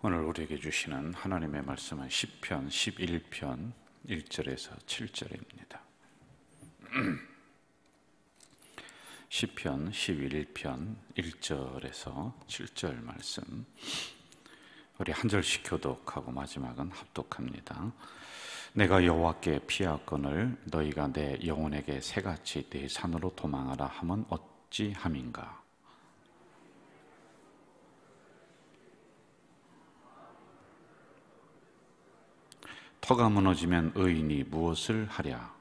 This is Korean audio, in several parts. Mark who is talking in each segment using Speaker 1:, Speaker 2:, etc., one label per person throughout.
Speaker 1: 오늘 우리에게 주시는 하나님의 말씀은 시편 11편 1절에서 7절입니다. 시편 11편 1절에서 7절 말씀, 우리 한 절씩 교독하고 마지막은 합독합니다. 내가 여호와께 피하거늘 너희가 내 영혼에게 새같이 내 산으로 도망하라 하면 어찌함인가. 터가 무너지면 의인이 무엇을 하랴.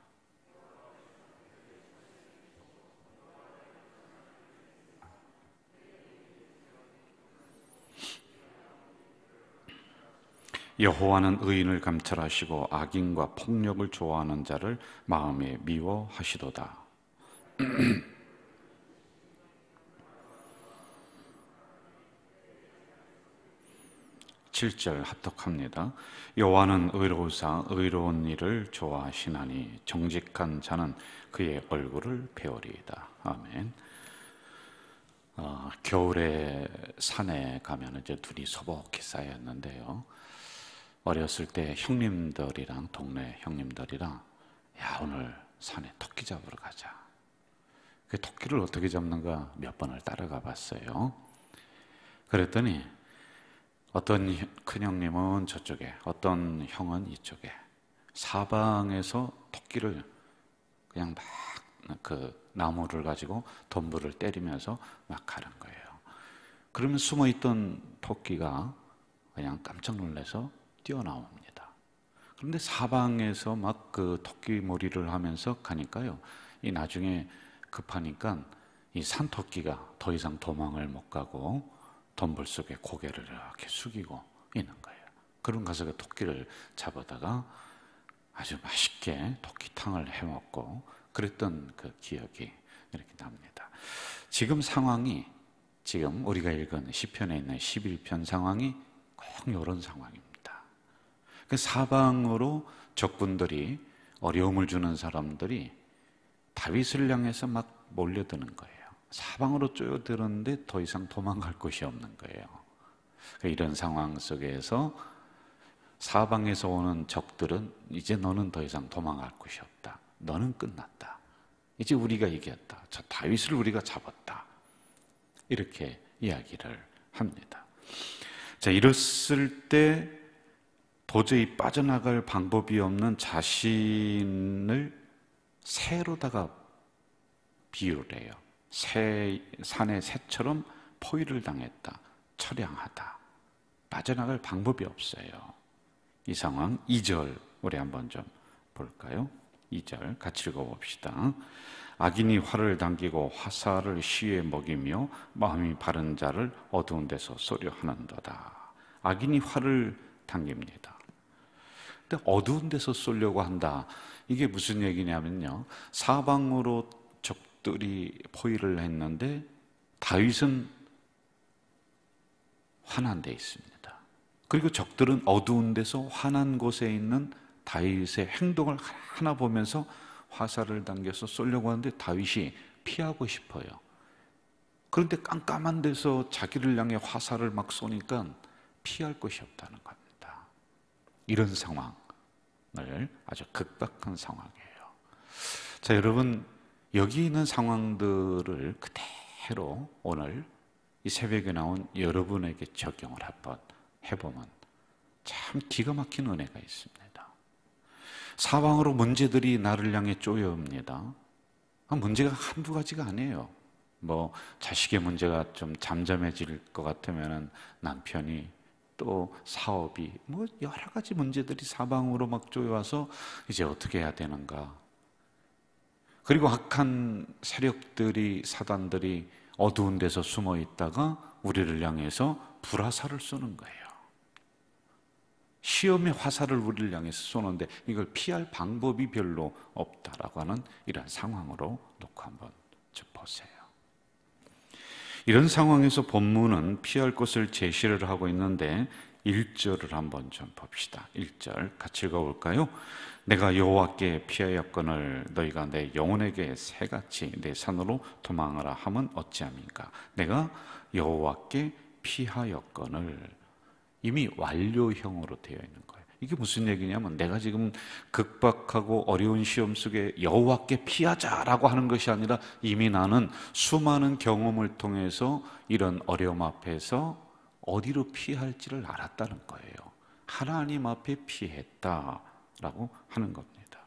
Speaker 1: 여호와는 의인을 감찰하시고 악인과 폭력을 좋아하는 자를 마음에 미워하시도다. 7절 합독합니다. 여호와는 의로우사 의로운 일을 좋아하시나니 정직한 자는 그의 얼굴을 배우리이다. 아멘. 겨울에 산에 가면 이제 둘이 소복히 쌓였는데요. 어렸을 때 형님들이랑 동네 형님들이랑 야 오늘 산에 토끼 잡으러 가자. 그 토끼를 어떻게 잡는가 몇 번을 따라가 봤어요. 그랬더니 어떤 큰형님은 저쪽에, 어떤 형은 이쪽에 사방에서 토끼를 그냥 막 그 나무를 가지고 덤불을 때리면서 막 가는 거예요. 그러면 숨어있던 토끼가 그냥 깜짝 놀라서 뛰어나옵니다. 그런데 사방에서 막 그 토끼 몰이를 하면서 가니까요, 이 나중에 급하니까 이 산토끼가 더 이상 도망을 못 가고 덤불 속에 고개를 이렇게 숙이고 있는 거예요. 그런 가서 그 토끼를 잡아다가 아주 맛있게 토끼탕을 해먹고 그랬던 그 기억이 이렇게 납니다. 지금 상황이, 지금 우리가 읽은 시편에 있는 11편 상황이 꼭 이런 상황입니다. 그 사방으로 적군들이, 어려움을 주는 사람들이 다윗을 향해서 막 몰려드는 거예요. 사방으로 쪼여들었는데 더 이상 도망갈 곳이 없는 거예요. 이런 상황 속에서 사방에서 오는 적들은 이제 너는 더 이상 도망갈 곳이 없다. 너는 끝났다. 이제 우리가 이겼다. 저 다윗을 우리가 잡았다. 이렇게 이야기를 합니다. 자, 이랬을 때 도저히 빠져나갈 방법이 없는 자신을 새로다가 비유를 해요. 산의 새처럼 포위를 당했다. 처량하다. 빠져나갈 방법이 없어요. 이 상황 2절 우리 한번 좀 볼까요? 2절 같이 읽어봅시다. 악인이 활을 당기고 화살을 시에 먹이며 마음이 바른 자를 어두운 데서 쏘려 하는도다. 악인이 활을 당깁니다. 근데 어두운 데서 쏘려고 한다. 이게 무슨 얘기냐면요, 사방으로 적들이 포위를 했는데 다윗은 환한 데 있습니다. 그리고 적들은 어두운 데서 환한 곳에 있는 다윗의 행동을 하나 보면서 화살을 당겨서 쏘려고 하는데 다윗이 피하고 싶어요. 그런데 깜깜한 데서 자기를 향해 화살을 막 쏘니까 피할 곳이 없다는 겁니다. 이런 상황을, 아주 극박한 상황이에요. 자, 여러분, 여기 있는 상황들을 그대로 오늘 이 새벽에 나온 여러분에게 적용을 한번 해보면 참 기가 막힌 은혜가 있습니다. 사방으로 문제들이 나를 향해 쪼여옵니다. 문제가 한두 가지가 아니에요. 뭐 자식의 문제가 좀 잠잠해질 것 같으면 남편이, 또 사업이, 뭐 여러 가지 문제들이 사방으로 막 쪼여와서 이제 어떻게 해야 되는가. 그리고 악한 세력들이, 사단들이 어두운 데서 숨어 있다가 우리를 향해서 불화살을 쏘는 거예요. 시험의 화살을 우리를 향해서 쏘는데 이걸 피할 방법이 별로 없다라고 하는 이런 상황으로 놓고 한번 좀 보세요. 이런 상황에서 본문은 피할 곳을 제시를 하고 있는데 1절을 한번 좀 봅시다. 1절 같이 읽어볼까요? 내가 여호와께 피하였거늘 너희가 내 영혼에게 새같이 내 산으로 도망하라 하면 어찌함인가. 내가 여호와께 피하였거늘. 이미 완료형으로 되어 있는 거예요. 이게 무슨 얘기냐면 내가 지금 극박하고 어려운 시험 속에 여호와께 피하자라고 하는 것이 아니라 이미 나는 수많은 경험을 통해서 이런 어려움 앞에서 어디로 피할지를 알았다는 거예요. 하나님 앞에 피했다라고 하는 겁니다.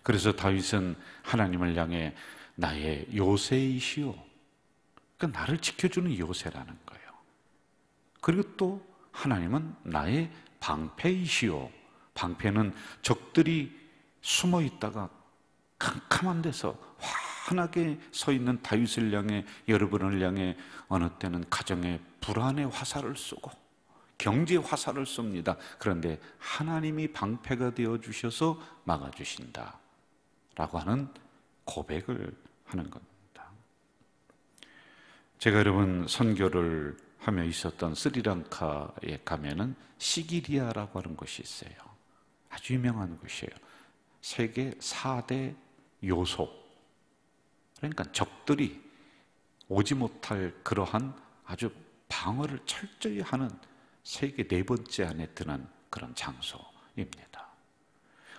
Speaker 1: 그래서 다윗은 하나님을 향해 나의 요새이시오, 그러니까 나를 지켜주는 요새라는 거예요. 그리고 또 하나님은 나의 방패이시오. 방패는 적들이 숨어 있다가 캄캄한 데서 환하게 서 있는 다윗을 향해, 여러분을 향해 어느 때는 가정의 불안의 화살을 쏘고 경제 화살을 쏩니다. 그런데 하나님이 방패가 되어 주셔서 막아주신다 라고 하는 고백을 하는 겁니다. 제가 여러분 선교를 하며 있었던 스리랑카에 가면은 시기리아라고 하는 곳이 있어요. 아주 유명한 곳이에요. 세계 4대 요소, 그러니까 적들이 오지 못할 그러한 아주 방어를 철저히 하는 세계 4번째 안에 드는 그런 장소입니다.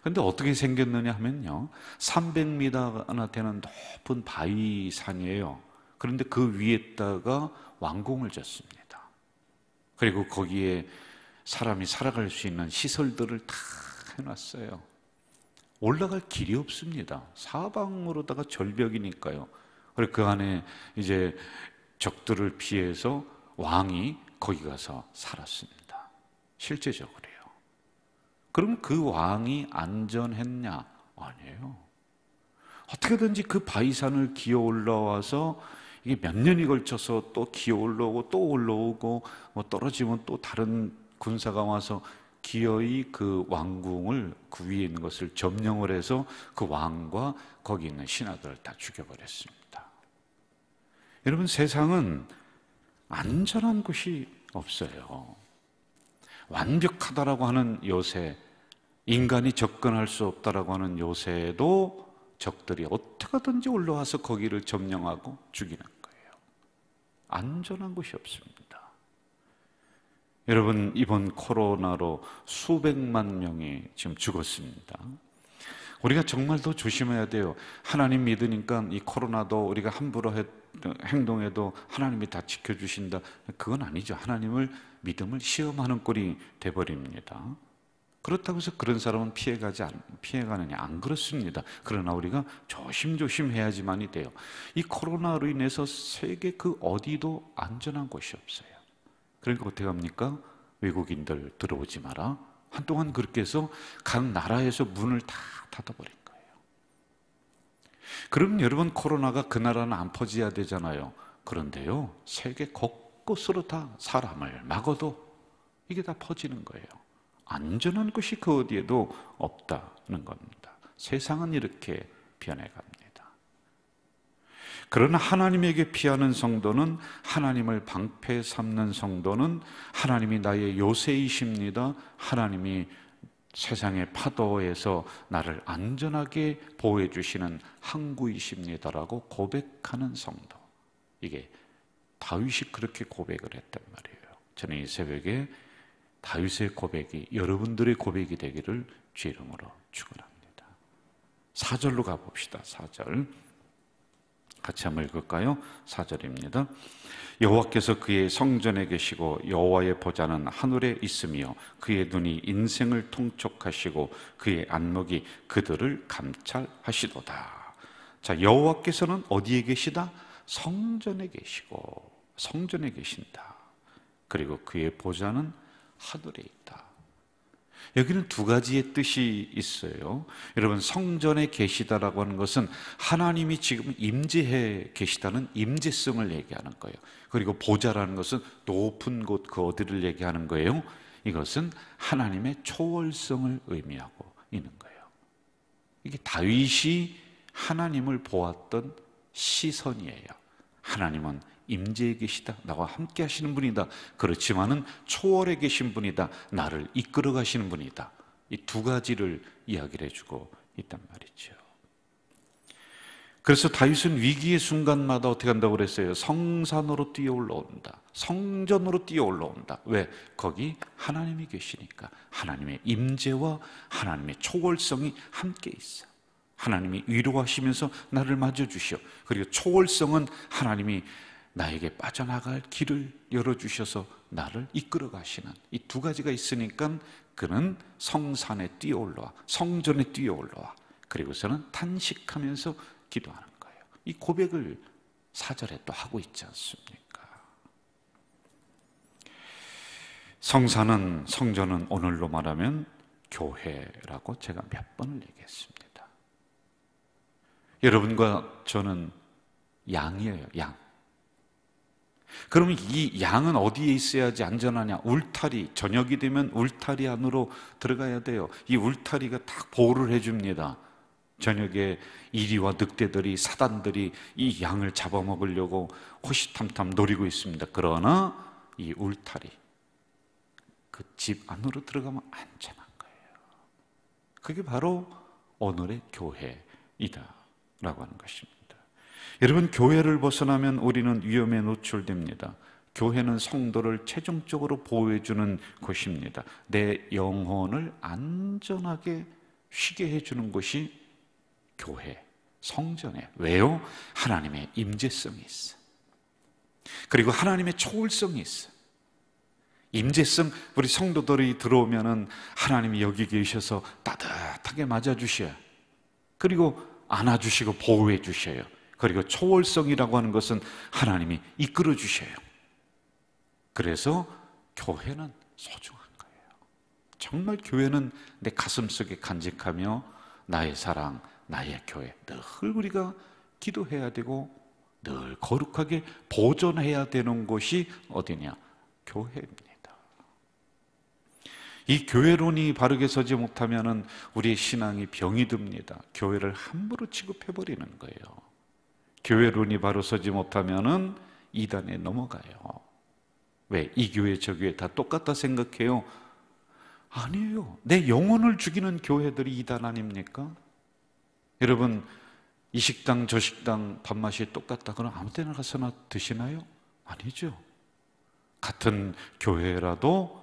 Speaker 1: 그런데 어떻게 생겼느냐 하면요, 300m나 되는 높은 바위산이에요. 그런데 그 위에다가 왕궁을 짓습니다. 그리고 거기에 사람이 살아갈 수 있는 시설들을 다 해놨어요. 올라갈 길이 없습니다. 사방으로다가 절벽이니까요. 그리고 그 안에 이제 적들을 피해서 왕이 거기 가서 살았습니다. 실제적으로요. 그럼 그 왕이 안전했냐? 아니에요. 어떻게든지 그 바위산을 기어 올라와서 이게 몇 년이 걸쳐서 또 기어 올라오고 또 올라오고, 뭐 떨어지면 또 다른 군사가 와서 기어이 그 왕궁을, 그 위에 있는 것을 점령을 해서 그 왕과 거기 있는 신하들을 다 죽여버렸습니다. 여러분, 세상은 안전한 곳이 없어요. 완벽하다라고 하는 요새, 인간이 접근할 수 없다라고 하는 요새도 적들이 어떻게든지 올라와서 거기를 점령하고 죽이는 거예요. 안전한 곳이 없습니다. 여러분, 이번 코로나로 수백만 명이 지금 죽었습니다. 우리가 정말 더 조심해야 돼요. 하나님 믿으니까 이 코로나도 우리가 함부로 행동해도 하나님이 다 지켜주신다, 그건 아니죠. 하나님을 믿음을 시험하는 꼴이 돼버립니다. 그렇다고 해서 그런 사람은 피해가느냐? 안 그렇습니다. 그러나 우리가 조심해야지만이 돼요. 이 코로나로 인해서 세계 그 어디도 안전한 곳이 없어요. 그러니까 어떻게 합니까? 외국인들 들어오지 마라. 한동안 그렇게 해서 각 나라에서 문을 다 닫아버린 거예요. 그럼 여러분, 코로나가 그 나라는 안 퍼져야 되잖아요. 그런데요, 세계 곳곳으로 다 사람을 막아도 이게 다 퍼지는 거예요. 안전한 곳이 그 어디에도 없다는 겁니다. 세상은 이렇게 변해갑니다. 그러나 하나님에게 피하는 성도는, 하나님을 방패 삼는 성도는 하나님이 나의 요새이십니다. 하나님이 세상의 파도에서 나를 안전하게 보호해 주시는 항구이십니다라고 고백하는 성도. 이게 다윗이 그렇게 고백을 했단 말이에요. 저는 이 새벽에 다윗의 고백이 여러분들의 고백이 되기를 주 이름으로 축원합니다. 4절로 가봅시다. 4절 같이 한번 읽을까요? 4절입니다. 여호와께서 그의 성전에 계시고 여호와의 보좌는 하늘에 있으며 그의 눈이 인생을 통촉하시고 그의 안목이 그들을 감찰하시도다. 자, 여호와께서는 어디에 계시다? 성전에 계시고, 성전에 계신다. 그리고 그의 보좌는 하늘에 있다. 여기는 두 가지의 뜻이 있어요. 여러분, 성전에 계시다라고 하는 것은 하나님이 지금 임재해 계시다는 임재성을 얘기하는 거예요. 그리고 보좌라는 것은 높은 곳, 그 어디를 얘기하는 거예요. 이것은 하나님의 초월성을 의미하고 있는 거예요. 이게 다윗이 하나님을 보았던 시선이에요. 하나님은 임재에 계시다, 나와 함께 하시는 분이다. 그렇지만은 초월에 계신 분이다, 나를 이끌어 가시는 분이다. 이 두 가지를 이야기를 해주고 있단 말이죠. 그래서 다윗은 위기의 순간마다 어떻게 한다고 그랬어요? 성산으로 뛰어 올라온다. 성전으로 뛰어 올라온다. 왜? 거기 하나님이 계시니까. 하나님의 임재와 하나님의 초월성이 함께 있어. 하나님이 위로하시면서 나를 맞아주시오. 그리고 초월성은 하나님이 나에게 빠져나갈 길을 열어주셔서 나를 이끌어 가시는 이 두 가지가 있으니까 그는 성산에 뛰어 올라와, 성전에 뛰어 올라와. 그리고서는 탄식하면서 기도하는 거예요. 이 고백을 4절에 또 하고 있지 않습니까? 성전은 오늘로 말하면 교회라고 제가 몇 번을 얘기했습니다. 여러분과 저는 양이에요, 양. 그러면 이 양은 어디에 있어야지 안전하냐? 울타리, 저녁이 되면 울타리 안으로 들어가야 돼요. 이 울타리가 딱 보호를 해줍니다. 저녁에 이리와 늑대들이, 사단들이 이 양을 잡아먹으려고 호시탐탐 노리고 있습니다. 그러나 이 울타리, 그 집 안으로 들어가면 안전한 거예요. 그게 바로 오늘의 교회이다 라고 하는 것입니다. 여러분, 교회를 벗어나면 우리는 위험에 노출됩니다. 교회는 성도를 최종적으로 보호해주는 곳입니다. 내 영혼을 안전하게 쉬게 해주는 곳이 교회, 성전에. 왜요? 하나님의 임재성이 있어. 그리고 하나님의 초월성이 있어. 임재성, 우리 성도들이 들어오면은 하나님이 여기 계셔서 따뜻하게 맞아주셔요. 그리고 안아주시고 보호해 주셔요. 그리고 초월성이라고 하는 것은 하나님이 이끌어 주셔요. 그래서 교회는 소중한 거예요. 정말 교회는 내 가슴속에 간직하며 나의 사랑, 나의 교회, 늘 우리가 기도해야 되고 늘 거룩하게 보존해야 되는 곳이 어디냐? 교회입니다. 이 교회론이 바르게 서지 못하면 우리의 신앙이 병이 듭니다. 교회를 함부로 취급해버리는 거예요. 교회론이 바로 서지 못하면 이단에 넘어가요. 왜? 이 교회 저 교회 다 똑같다 생각해요? 아니에요. 내 영혼을 죽이는 교회들이 이단 아닙니까? 여러분, 이 식당 저 식당 밥맛이 똑같다 그럼 아무 때나 가서나 드시나요? 아니죠. 같은 교회라도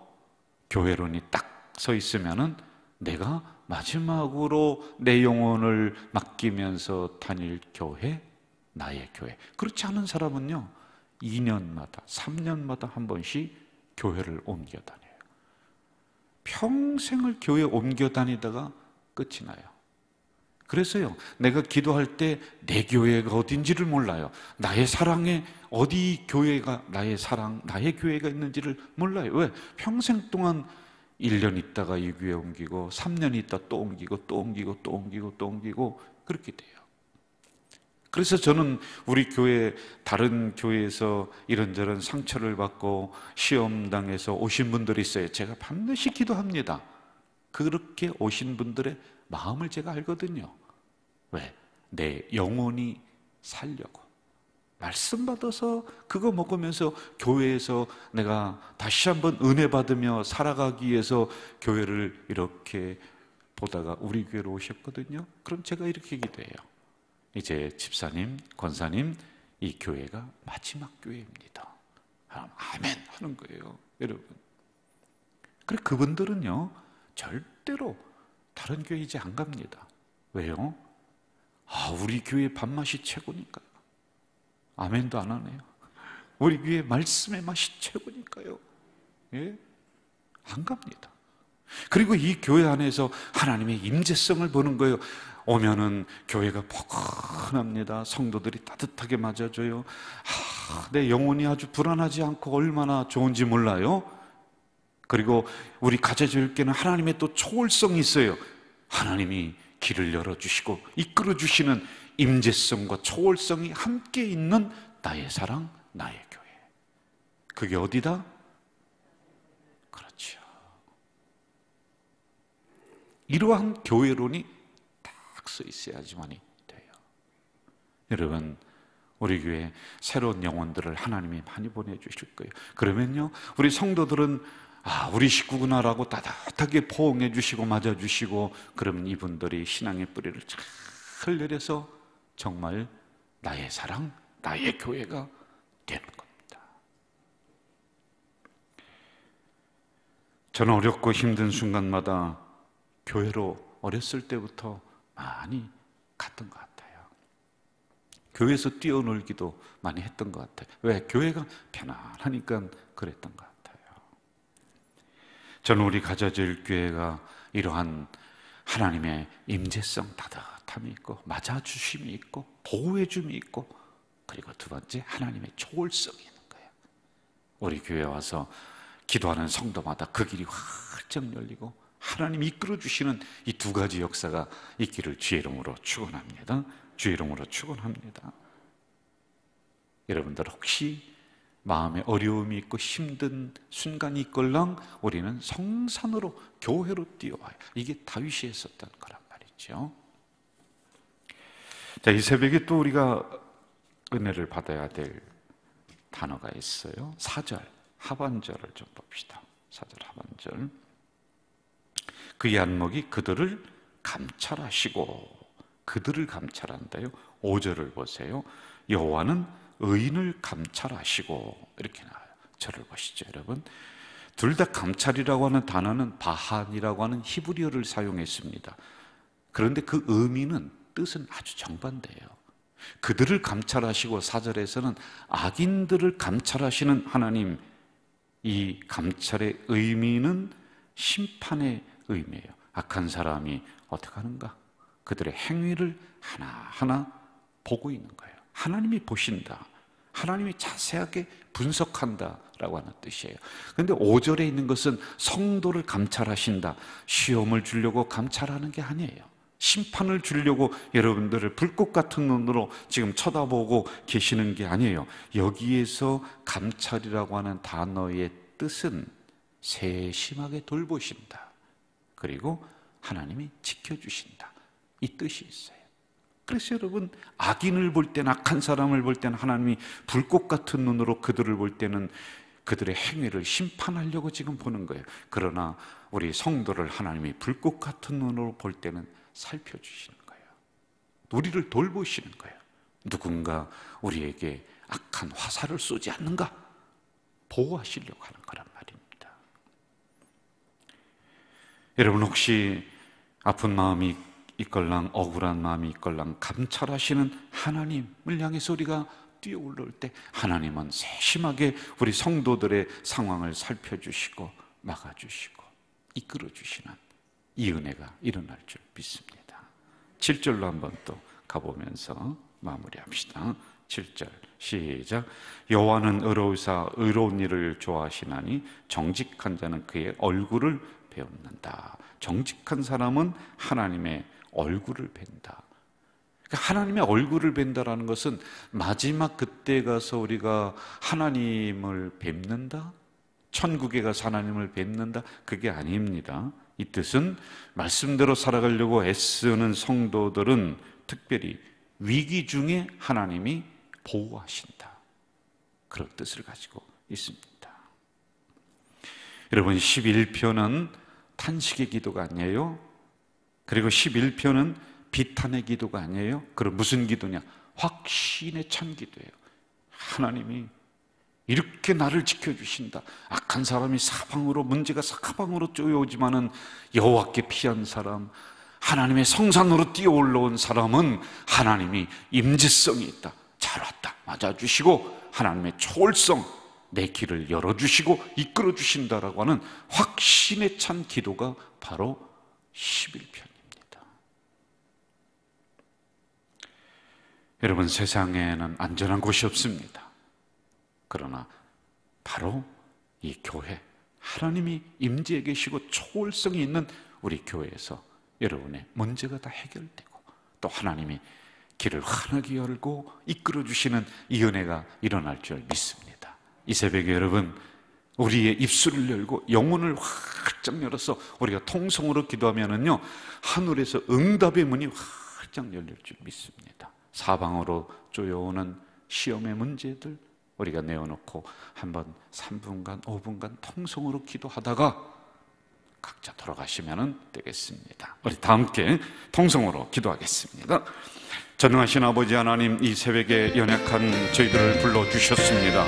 Speaker 1: 교회론이 딱 서 있으면은 내가 마지막으로 내 영혼을 맡기면서 다닐 교회, 나의 교회. 그렇지 않은 사람은요, 2년마다 3년마다 한 번씩 교회를 옮겨 다녀요. 평생을 교회 옮겨 다니다가 끝이 나요. 그래서요, 내가 기도할 때 내 교회가 어딘지를 몰라요. 나의 사랑에 어디 교회가 나의 사랑, 나의 교회가 있는지를 몰라요. 왜? 평생 동안 1년 있다가 이 교회 옮기고 3년 있다 또 옮기고 또 옮기고 또 옮기고 또 옮기고 그렇게 돼요. 그래서 저는 우리 교회, 다른 교회에서 이런저런 상처를 받고 시험당해서 오신 분들이 있어요. 제가 반드시 기도합니다. 그렇게 오신 분들의 마음을 제가 알거든요. 왜? 내 영혼이 살려고. 말씀 받아서 그거 먹으면서 교회에서 내가 다시 한번 은혜 받으며 살아가기 위해서 교회를 이렇게 보다가 우리 교회로 오셨거든요. 그럼 제가 이렇게 기도해요. 이제 집사님, 권사님, 이 교회가 마지막 교회입니다. 아멘 하는 거예요, 여러분. 그래, 그분들은요 절대로 다른 교회 이제 안 갑니다. 왜요? 우리 교회 밥맛이 최고니까요. 아멘도 안 하네요. 우리 교회 말씀의 맛이 최고니까요. 예? 안 갑니다. 그리고 이 교회 안에서 하나님의 임재성을 보는 거예요. 오면은 교회가 포근합니다. 성도들이 따뜻하게 맞아줘요. 내 영혼이 아주 불안하지 않고 얼마나 좋은지 몰라요. 그리고 우리 가져질 게는 하나님의 또 초월성이 있어요. 하나님이 길을 열어주시고 이끌어주시는 임재성과 초월성이 함께 있는 나의 사랑, 나의 교회. 그게 어디다? 그렇죠. 이러한 교회론이 딱 서 있어야지만이 돼요. 여러분, 우리 교회에 새로운 영혼들을 하나님이 많이 보내주실 거예요. 그러면요, 우리 성도들은 우리 식구구나라고 따뜻하게 포옹해 주시고 맞아 주시고, 그러면 이분들이 신앙의 뿌리를 잘 내려서 정말 나의 사랑, 나의 교회가 되는 겁니다. 저는 어렵고 힘든 순간마다 교회로 어렸을 때부터 많이 갔던 것 같아요. 교회에서 뛰어놀기도 많이 했던 것 같아요. 왜? 교회가 편안하니까 그랬던 것 같아요. 저는 우리 가자질 교회가 이러한 하나님의 임재성, 따뜻함이 있고 맞아주심이 있고 보호해줌이 있고, 그리고 두 번째 하나님의 초월성이 있는 거예요. 우리 교회에 와서 기도하는 성도마다 그 길이 활짝 열리고 하나님이 이끌어주시는 이 두 가지 역사가 있기를 주의 이름으로 축원합니다. 주의 이름으로 축원합니다. 여러분들 혹시 마음에 어려움이 있고 힘든 순간이 있걸랑 우리는 성산으로, 교회로 뛰어와요. 이게 다윗이 했었던 거란 말이죠. 자, 이 새벽에 또 우리가 은혜를 받아야 될 단어가 있어요. 4절 하반절을 좀 봅시다. 4절 하반절. 그의 안목이 그들을 감찰하시고, 그들을 감찰한다요. 5절을 보세요. 여호와는 의인을 감찰하시고, 이렇게 나와요. 저를 보시죠, 여러분. 둘 다 감찰이라고 하는 단어는 바한이라고 하는 히브리어를 사용했습니다. 그런데 그 의미는, 뜻은 아주 정반대예요. 그들을 감찰하시고, 4절에서는 악인들을 감찰하시는 하나님, 이 감찰의 의미는 심판의 의미예요. 악한 사람이 어떻게 하는가? 그들의 행위를 하나하나 보고 있는 거예요. 하나님이 보신다, 하나님이 자세하게 분석한다라고 하는 뜻이에요. 그런데 5절에 있는 것은 성도를 감찰하신다, 시험을 주려고 감찰하는 게 아니에요. 심판을 주려고 여러분들을 불꽃 같은 눈으로 지금 쳐다보고 계시는 게 아니에요. 여기에서 감찰이라고 하는 단어의 뜻은 세심하게 돌보신다, 그리고 하나님이 지켜주신다, 이 뜻이 있어요. 그래서 여러분, 악인을 볼 때는, 악한 사람을 볼 때는 하나님이 불꽃 같은 눈으로 그들을 볼 때는 그들의 행위를 심판하려고 지금 보는 거예요. 그러나 우리 성도를 하나님이 불꽃 같은 눈으로 볼 때는 살펴주시는 거예요. 우리를 돌보시는 거예요. 누군가 우리에게 악한 화살을 쏘지 않는가 보호하시려고 하는 거란 말입니다. 여러분, 혹시 아픈 마음이 있걸랑 억울한 마음이 있걸랑 감찰하시는 하나님을 향해서 우리가 뛰어올릴 때 하나님은 세심하게 우리 성도들의 상황을 살펴주시고 막아주시고 이끌어주시는 이 은혜가 일어날 줄 믿습니다. 7절로 한번 또 가보면서 마무리합시다. 7절 시작. 여호와는 의로우사 의로운 일을 좋아하시나니 정직한 자는 그의 얼굴을 배웁는다. 정직한 사람은 하나님의 얼굴을 뵌다. 하나님의 얼굴을 뵌다라는 것은 마지막 그때 가서 우리가 하나님을 뵙는다, 천국에 가서 하나님을 뵙는다, 그게 아닙니다. 이 뜻은 말씀대로 살아가려고 애쓰는 성도들은 특별히 위기 중에 하나님이 보호하신다, 그런 뜻을 가지고 있습니다. 여러분, 11편은 탄식의 기도가 아니에요. 그리고 11편은 비탄의 기도가 아니에요. 그럼 무슨 기도냐? 확신에 찬 기도예요. 하나님이 이렇게 나를 지켜주신다. 악한 사람이 사방으로, 문제가 사방으로 쪼여오지만은 여호와께 피한 사람, 하나님의 성산으로 뛰어올라온 사람은 하나님이 임재성이 있다. 잘 왔다, 맞아주시고 하나님의 초월성, 내 길을 열어주시고 이끌어주신다라고 하는 확신에 찬 기도가 바로 11편입니다. 여러분, 세상에는 안전한 곳이 없습니다. 그러나 바로 이 교회, 하나님이 임재해 계시고 초월성이 있는 우리 교회에서 여러분의 문제가 다 해결되고 또 하나님이 길을 환하게 열고 이끌어주시는 이 은혜가 일어날 줄 믿습니다. 이 새벽에 여러분, 우리의 입술을 열고 영혼을 활짝 열어서 우리가 통성으로 기도하면은요, 하늘에서 응답의 문이 활짝 열릴 줄 믿습니다. 사방으로 쪼여오는 시험의 문제들 우리가 내어놓고 한번 3분간 5분간 통성으로 기도하다가 각자 돌아가시면 되겠습니다. 우리 다 함께 통성으로 기도하겠습니다. 전능하신 아버지 하나님, 이 새벽에 연약한 저희들을 불러주셨습니다.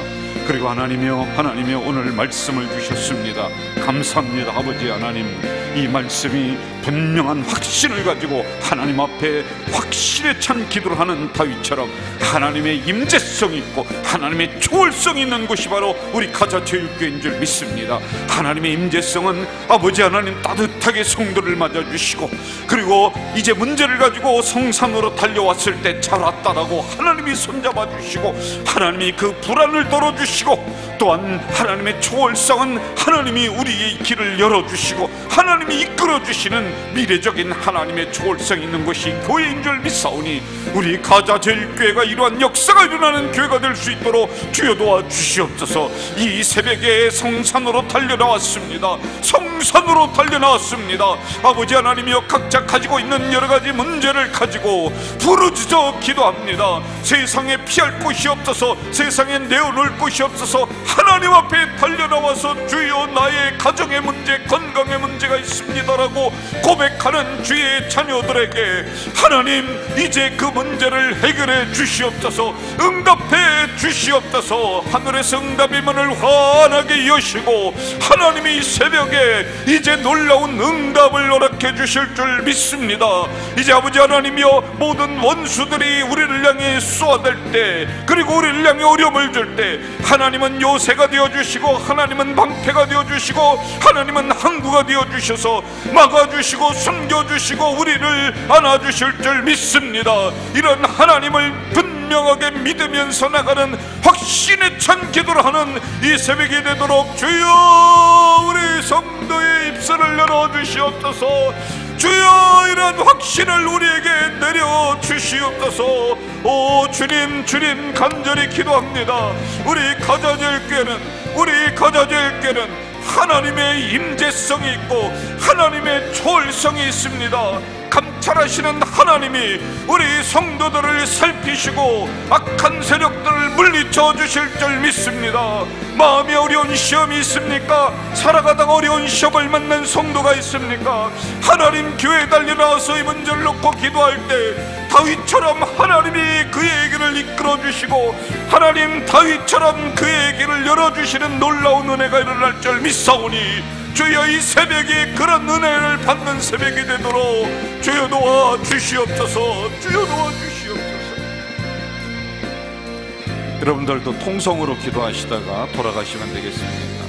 Speaker 1: 그리고 하나님이여 오늘 말씀을 주셨습니다. 감사합니다. 아버지 하나님, 이 말씀이 분명한 확신을 가지고 하나님 앞에 확실에 찬 기도를 하는 다윗처럼 하나님의 임재성이 있고 하나님의 초월성이 있는 곳이 바로 우리 가자제일교회인 줄 믿습니다. 하나님의 임재성은 아버지 하나님 따뜻하게 성도를 맞아주시고, 그리고 이제 문제를 가지고 성산으로 달려왔을 때 잘 왔다라고 하나님이 손잡아 주시고, 하나님이 그 불안을 덜어주시고, 또한 하나님의 초월성은 하나님이 우리의 길을 열어주시고 하나님이 이끌어주시는 미래적인 하나님의 초월성이 있는 것이 교회인 줄 믿사오니, 우리 가자제일교회가 이러한 역사가 일어나는 교회가 될 수 있도록 주여 도와주시옵소서. 이 새벽에 성산으로 달려나왔습니다. 성산으로 달려나왔습니다. 아버지 하나님이여, 각자 가지고 있는 여러가지 문제를 가지고 부르짖어 기도합니다. 세상에 피할 곳이 없어서, 세상에 내어놓을 곳이 없어서 하나님 앞에 달려나와서 주여 나의 가정의 문제, 건강의 문제가 있습니다라고 고백하는 주의 자녀들에게 하나님 이제 그 문제를 해결해 주시옵소서. 응답해 주시옵소서. 하늘에서 응답의 문을 환하게 여시고 하나님이 이 새벽에 이제 놀라운 응답을 허락해 주실 줄 믿습니다. 이제 아버지 하나님이여, 모든 원수들이 우리를 향해 쏘아댈 때, 그리고 우리를 향해 어려움을 줄 때 하나님은 요새가 되어주시고, 하나님은 방패가 되어주시고, 하나님은 항구가 되어주셔서 막아주시고 숨겨주시고 우리를 안아주실 줄 믿습니다. 이런 하나님을 분명하게 믿으면서 나가는 확신에 찬 기도를 하는 이 새벽이 되도록 주여 우리 성도의 입술을 열어주시옵소서. 주여 이런 확신을 우리에게 내려주시옵소서. 오 주님, 주님 간절히 기도합니다. 우리 가자제일교회는 하나님의 임재성이 있고 하나님의 초월성이 있습니다. 감찰하시는 하나님이 우리 성도들을 살피시고 악한 세력들을 물리쳐 주실 줄 믿습니다. 마음이 어려운 시험이 있습니까? 살아가다가 어려운 시험을 만난 성도가 있습니까? 하나님 교회에 달려나와서 이 문제를 놓고 기도할 때 다윗처럼 하나님이 그의 길을 이끌어 주시고, 하나님 다윗처럼 그의 길을 열어주시는 놀라운 은혜가 일어날 줄 믿사오니, 주여 이 새벽이 그런 은혜를 받는 새벽이 되도록 주여 도와주시옵소서. 주여 도와주시옵소서. 여러분들도 통성으로 기도하시다가 돌아가시면 되겠습니다.